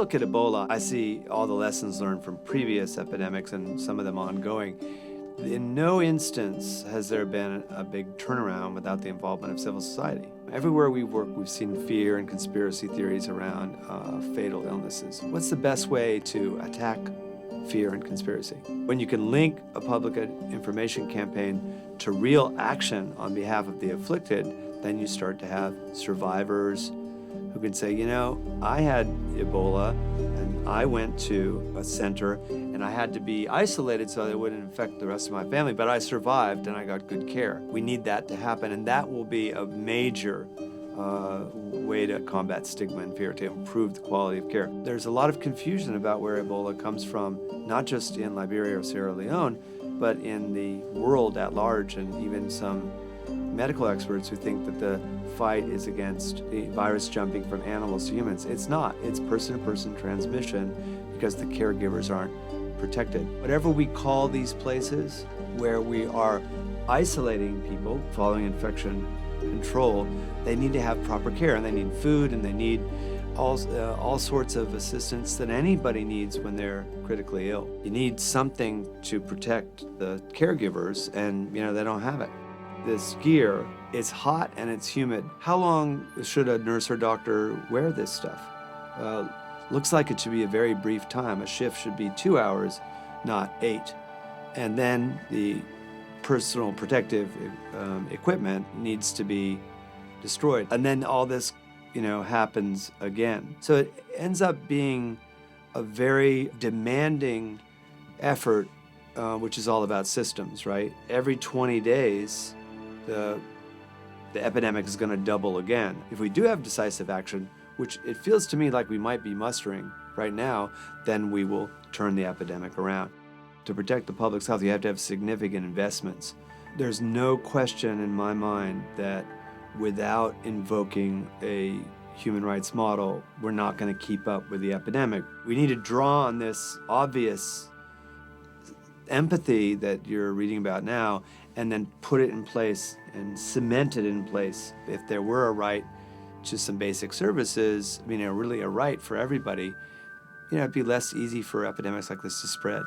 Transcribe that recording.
look at Ebola, I see all the lessons learned from previous epidemics and some of them ongoing. In no instance has there been a big turnaround without the involvement of civil society. Everywhere we work, we've seen fear and conspiracy theories around fatal illnesses. What's the best way to attack fear and conspiracy? When you can link a public information campaign to real action on behalf of the afflicted, then you start to have survivors who can say, you know, I had Ebola and I went to a center and I had to be isolated so that it wouldn't infect the rest of my family, but I survived and I got good care. We need that to happen, and that will be a major way to combat stigma and fear, to improve the quality of care. There's a lot of confusion about where Ebola comes from, not just in Liberia or Sierra Leone, but in the world at large, and even some medical experts who think that the fight is against the virus jumping from animals to humans. It's not. It's person-to-person transmission because the caregivers aren't protected. Whatever we call these places where we are isolating people following infection control, they need to have proper care, and they need food, and they need all sorts of assistance that anybody needs when they're critically ill. You need something to protect the caregivers, and they don't have it. This gear, it's hot and it's humid. How long should a nurse or doctor wear this stuff? Looks like it should be a very brief time. A shift should be 2 hours, not 8. And then the personal protective equipment needs to be destroyed. And then all this, happens again. So it ends up being a very demanding effort, which is all about systems, right? Every 20 days, the epidemic is going to double again. If we do have decisive action, which it feels to me like we might be mustering right now, then we will turn the epidemic around. To protect the public's health, you have to have significant investments. There's no question in my mind that without invoking a human rights model, we're not going to keep up with the epidemic. We need to draw on this obvious empathy that you're reading about now and then put it in place and cement it in place. If there were a right to some basic services, really a right for everybody, it'd be less easy for epidemics like this to spread.